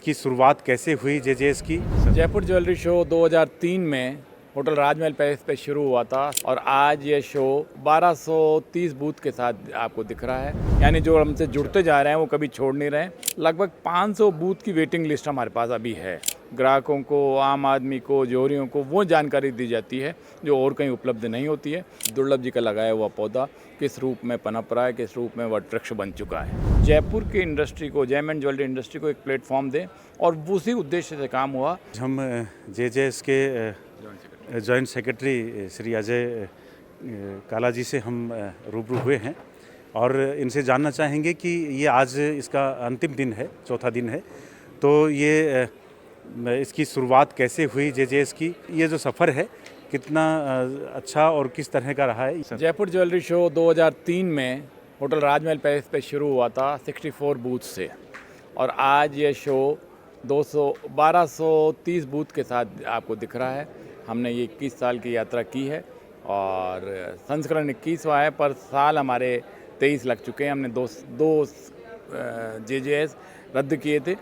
इसकी शुरुआत कैसे हुई जेजेएस की? जयपुर ज्वेलरी शो 2003 में होटल राजमहल पैलेस पे शुरू हुआ था और आज ये शो 1230 बूथ के साथ आपको दिख रहा है। यानी जो हमसे जुड़ते जा रहे हैं वो कभी छोड़ नहीं रहे हैं। लगभग 500 बूथ की वेटिंग लिस्ट हमारे पास अभी है। ग्राहकों को, आम आदमी को, जोहरियों को वो जानकारी दी जाती है जो और कहीं उपलब्ध नहीं होती है। दुर्लभ जी का लगाया हुआ पौधा किस रूप में पनप रहा है, किस रूप में वट वृक्ष बन चुका है। जयपुर की इंडस्ट्री को, जयमंड ज्वेलरी इंडस्ट्री को एक प्लेटफॉर्म दें और उसी उद्देश्य से काम हुआ। हम जेजेएस के जॉइंट सेक्रेटरी श्री अजय काला जी से हम रूबरू हुए हैं और इनसे जानना चाहेंगे कि ये आज इसका अंतिम दिन है, चौथा दिन है, तो ये इसकी शुरुआत कैसे हुई जेजेएस की? ये जो सफ़र है कितना अच्छा और किस तरह का रहा है? जयपुर ज्वेलरी शो 2003 में होटल राजमहल पैलेस पे शुरू हुआ था 64 बूथ से और आज ये शो 1230 बूथ के साथ आपको दिख रहा है। हमने ये 21 साल की यात्रा की है और संस्करण 21वां है, पर साल हमारे 23 लग चुके हैं। हमने दो जेजेएस रद्द किए थे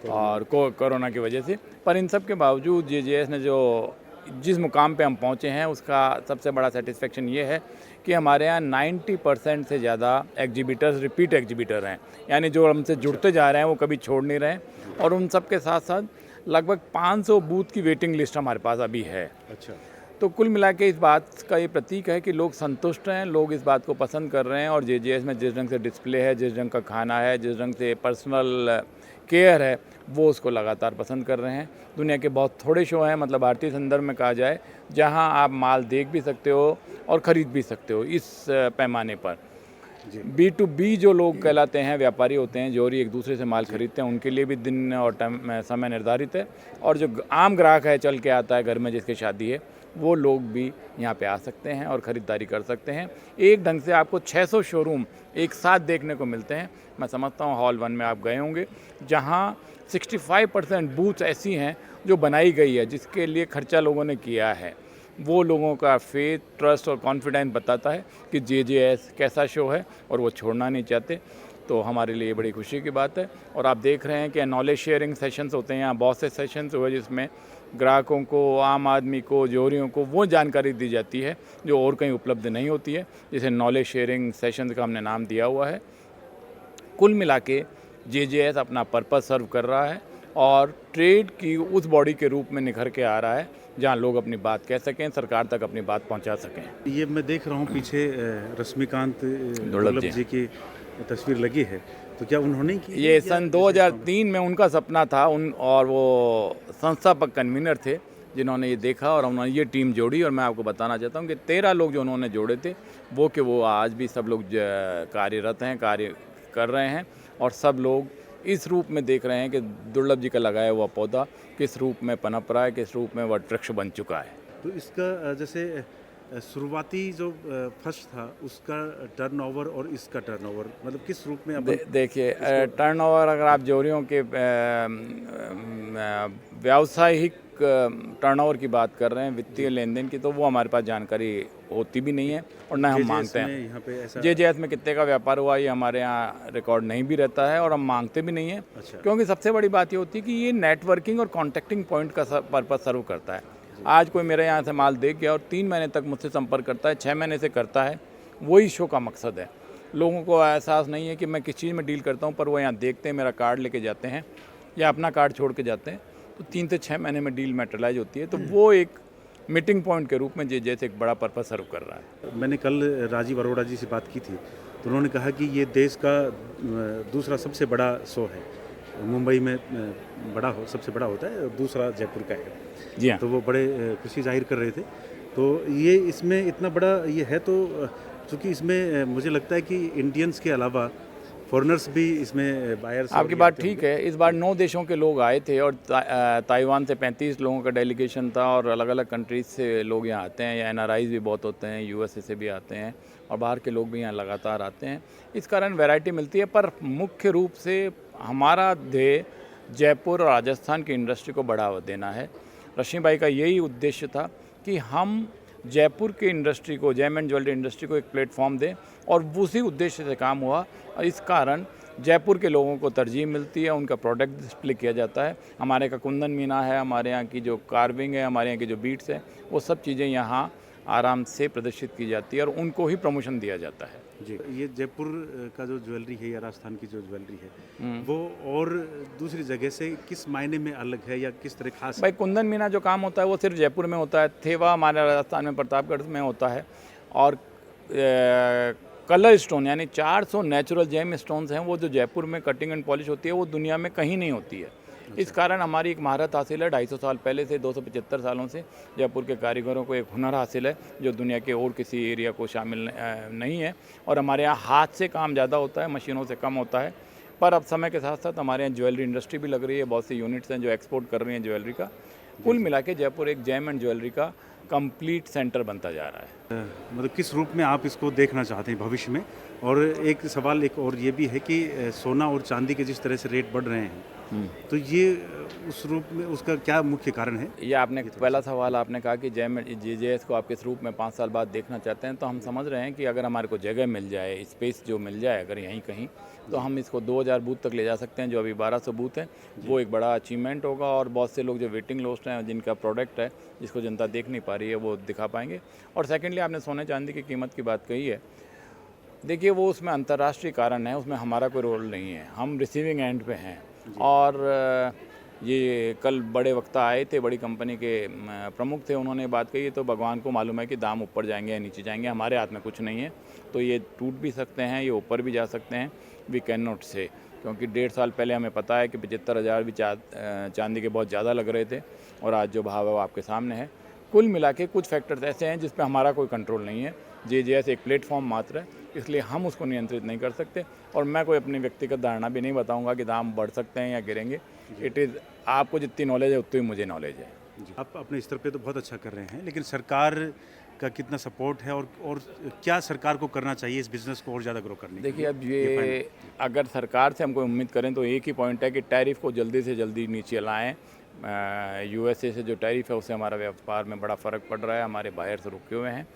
और कोरोना की वजह से, पर इन सब के बावजूद जेजेएस ने जो जिस मुकाम पे हम पहुँचे हैं उसका सबसे बड़ा सेटिस्फेक्शन ये है कि हमारे यहाँ 90% से ज़्यादा एग्जीबिटर्स रिपीट एग्जीबिटर हैं। यानी जो हमसे जुड़ते जा रहे हैं वो कभी छोड़ नहीं रहे हैं और उन सब के साथ साथ लगभग 500 बूथ की वेटिंग लिस्ट हमारे पास अभी है। अच्छा, तो कुल मिला के इस बात का ये प्रतीक है कि लोग संतुष्ट हैं, लोग इस बात को पसंद कर रहे हैं और जेजेएस में जिस ढंग से डिस्प्ले है, जिस ढंग का खाना है, जिस ढंग से पर्सनल केयर है, वो उसको लगातार पसंद कर रहे हैं। दुनिया के बहुत थोड़े शो हैं, मतलब भारतीय संदर्भ में कहा जाए, जहां आप माल देख भी सकते हो और ख़रीद भी सकते हो इस पैमाने पर। B2B जो लोग कहलाते हैं, व्यापारी होते हैं, जोहरी एक दूसरे से माल खरीदते हैं, उनके लिए भी दिन और समय निर्धारित है और जो आम ग्राहक है, चल के आता है घर में जिसकी शादी है, वो लोग भी यहाँ पे आ सकते हैं और ख़रीदारी कर सकते हैं। एक ढंग से आपको 600 शोरूम एक साथ देखने को मिलते हैं। मैं समझता हूँ हॉल 1 में आप गए होंगे, जहाँ 65% बूथ ऐसी हैं जो बनाई गई है, जिसके लिए खर्चा लोगों ने किया है। वो लोगों का फेथ, ट्रस्ट और कॉन्फिडेंस बताता है कि जेजेएस कैसा शो है और वो छोड़ना नहीं चाहते। तो हमारे लिए बड़ी खुशी की बात है और आप देख रहे हैं कि नॉलेज शेयरिंग सेशंस होते हैं, यहाँ बहुत से सेशंस हुए जिसमें ग्राहकों को, आम आदमी को, जोहरियों को वो जानकारी दी जाती है जो और कहीं उपलब्ध नहीं होती है, जिसे नॉलेज शेयरिंग सेशंस का हमने नाम दिया हुआ है। कुल मिला के जेजेएस अपना पर्पस सर्व कर रहा है और ट्रेड की उस बॉडी के रूप में निखर के आ रहा है जहां लोग अपनी बात कह सकें, सरकार तक अपनी बात पहुंचा सकें। ये मैं देख रहा हूं पीछे रश्मिकांत दुर्लभ जी की तस्वीर लगी है, तो क्या उन्होंने की? ये सन 2003 में उनका सपना था और वो संस्थापक कन्वीनर थे जिन्होंने ये देखा और उन्होंने ये टीम जोड़ी। और मैं आपको बताना चाहता हूँ कि 13 लोग जो उन्होंने जोड़े थे वो आज भी सब लोग कार्यरत हैं, कार्य कर रहे हैं और सब लोग इस रूप में देख रहे हैं कि दुर्लभ जी का लगाया हुआ पौधा किस रूप में पनप रहा है, किस रूप में वट वृक्ष बन चुका है। तो इसका जैसे शुरुआती जो फर्स्ट था उसका टर्नओवर और इसका टर्नओवर मतलब किस रूप में? देखिए, टर्नओवर अगर आप जोहरियों के व्यावसायिक टर्नओवर की बात कर रहे हैं, वित्तीय लेन देन की, तो वो हमारे पास जानकारी होती भी नहीं है और न हम मांगते हैं। जेजेएस में कितने का व्यापार हुआ ये हमारे यहाँ रिकॉर्ड नहीं भी रहता है और हम मांगते भी नहीं हैं। अच्छा। क्योंकि सबसे बड़ी बात ये होती है कि ये नेटवर्किंग और कॉन्टैक्टिंग पॉइंट का पर्पज सर्व करता है। आज कोई मेरे यहाँ से माल देख गया और 3 महीने तक मुझसे संपर्क करता है, 6 महीने से करता है, वही शो का मकसद है। लोगों को एहसास नहीं है कि मैं किस चीज़ में डील करता हूँ, पर वो यहाँ देखते हैं, मेरा कार्ड लेके जाते हैं या अपना कार्ड छोड़ के जाते हैं, तो 3 से 6 महीने में डील मेटलाइज होती है। तो वो एक मीटिंग पॉइंट के रूप में जैसे एक बड़ा पर्पस सर्व कर रहा है। मैंने कल राजीव अरोड़ा जी से बात की थी, तो उन्होंने कहा कि ये देश का दूसरा सबसे बड़ा शो है। मुंबई में सबसे बड़ा होता है, दूसरा जयपुर का है। जी हाँ। तो वो बड़े खुशी जाहिर कर रहे थे। तो ये इसमें इतना बड़ा ये है, तो चूँकि इसमें मुझे लगता है कि इंडियंस के अलावा फॉरेनर्स भी इसमें बायर्स। आपकी बात ठीक है। इस बार 9 देशों के लोग आए थे और ताइवान से 35 लोगों का डेलीगेशन था और अलग अलग कंट्रीज से लोग यहाँ आते हैं। या NRIs भी बहुत होते हैं, USA से भी आते हैं और बाहर के लोग भी यहाँ लगातार आते हैं। इस कारण वैरायटी मिलती है, पर मुख्य रूप से हमारा ध्येय जयपुर और राजस्थान की इंडस्ट्री को बढ़ावा देना है। रश्मि बाई का यही उद्देश्य था कि हम जयपुर की इंडस्ट्री को, जयमंड ज्वेलरी इंडस्ट्री को एक प्लेटफॉर्म दें और उसी उद्देश्य से काम हुआ। और इस कारण जयपुर के लोगों को तरजीह मिलती है, उनका प्रोडक्ट डिस्प्ले किया जाता है। हमारे का कुंदन मीना है, हमारे यहाँ की जो कार्विंग है, हमारे यहाँ की जो बीट्स है, वो सब चीज़ें यहाँ आराम से प्रदर्शित की जाती है और उनको ही प्रमोशन दिया जाता है। जी, ये जयपुर का जो ज्वेलरी है या राजस्थान की जो ज्वेलरी है वो और दूसरी जगह से किस मायने में अलग है या किस तरह खास है? भाई कुंदन मीना जो काम होता है वो सिर्फ जयपुर में होता है, थेवा हमारे राजस्थान में प्रतापगढ़ में होता है। और कलर स्टोन यानी 400 नेचुरल जेम स्टोन्स हैं, वो जो जयपुर में कटिंग एंड पॉलिश होती है वो दुनिया में कहीं नहीं होती है। इस कारण हमारी एक महारत हासिल है। 250 साल पहले से 275 सालों से जयपुर के कारीगरों को एक हुनर हासिल है जो दुनिया के और किसी एरिया को शामिल नहीं है। और हमारे यहाँ हाथ से काम ज़्यादा होता है, मशीनों से कम होता है। पर अब समय के साथ साथ हमारे यहाँ ज्वेलरी इंडस्ट्री भी लग रही है, बहुत सी यूनिट्स हैं जो एक्सपोर्ट कर रही हैं ज्वेलरी का। कुल मिला के जयपुर एक जेम एंड ज्वेलरी का कंप्लीट सेंटर बनता जा रहा है। मतलब किस रूप में आप इसको देखना चाहते हैं भविष्य में? और एक सवाल एक और ये भी है कि सोना और चांदी के जिस तरह से रेट बढ़ रहे हैं तो ये उस रूप में उसका क्या मुख्य कारण है? ये आपने पहला सवाल आपने कहा कि जेजेएस को आप किस रूप में 5 साल बाद देखना चाहते हैं, तो हम समझ रहे हैं कि अगर हमारे को जगह मिल जाए, स्पेस जो मिल जाए अगर यहीं कहीं, तो हम इसको 2000 बूथ तक ले जा सकते हैं। जो अभी 1200 बूथ हैं वो एक बड़ा अचीवमेंट होगा और बहुत से लोग जो वेटिंग लिस्ट हैं, जिनका प्रोडक्ट है जिसको जनता देख नहीं पा रही है, वो दिखा पाएंगे। और सेकेंडली आपने सोने चांदी की कीमत की बात कही है, देखिए वो उसमें अंतर्राष्ट्रीय कारण है, उसमें हमारा कोई रोल नहीं है, हम रिसीविंग एंड पे हैं। और ये कल बड़े वक्ता आए थे, बड़ी कंपनी के प्रमुख थे, उन्होंने बात कही तो भगवान को मालूम है कि दाम ऊपर जाएंगे या नीचे जाएंगे, हमारे हाथ में कुछ नहीं है। तो ये टूट भी सकते हैं, ये ऊपर भी जा सकते हैं, वी कैन नॉट से। क्योंकि 1.5 साल पहले हमें पता है कि 75,000 भी चांदी के बहुत ज़्यादा लग रहे थे और आज जो भाव है वो आपके सामने है। कुल मिला के कुछ फैक्टर्स ऐसे हैं जिस पे हमारा कोई कंट्रोल नहीं है। जेजेएस एक प्लेटफॉर्म मात्र है, इसलिए हम उसको नियंत्रित नहीं कर सकते और मैं कोई अपनी व्यक्तिगत धारणा भी नहीं बताऊंगा कि दाम बढ़ सकते हैं या गिरेंगे। इट इज़ आपको जितनी नॉलेज है उतनी मुझे नॉलेज है। जी, आप अपने स्तर पे तो बहुत अच्छा कर रहे हैं, लेकिन सरकार का कितना सपोर्ट है और क्या सरकार को करना चाहिए इस बिज़नेस को और ज़्यादा ग्रो करने के लिए? देखिए अब ये अगर सरकार से हम कोई उम्मीद करें तो एक ही पॉइंट है कि टैरिफ को जल्दी से जल्दी नीचे लाएँ। यूएसए से जो टैरिफ है उससे हमारा व्यापार में बड़ा फ़र्क पड़ रहा है, हमारे बायर्स रुके हुए हैं।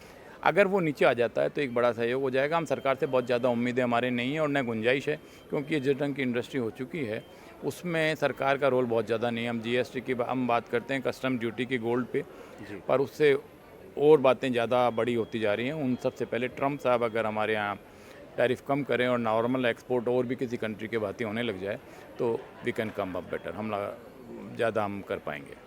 अगर वो नीचे आ जाता है तो एक बड़ा सहयोग हो जाएगा। हम सरकार से बहुत ज़्यादा उम्मीदें हमारे नहीं है और न गुंजाइश है, क्योंकि ये जिस ढंग की इंडस्ट्री हो चुकी है उसमें सरकार का रोल बहुत ज़्यादा नहीं है। हम जीएसटी की हम बात करते हैं, कस्टम ड्यूटी की गोल्ड पे, पर उससे और बातें ज़्यादा बड़ी होती जा रही हैं। उन सबसे पहले ट्रम्प साहब अगर हमारे यहाँ टैरिफ कम करें और नॉर्मल एक्सपोर्ट और भी किसी कंट्री के भांति होने लग जाए तो we can come up better, हम ज़्यादा हम कर पाएंगे।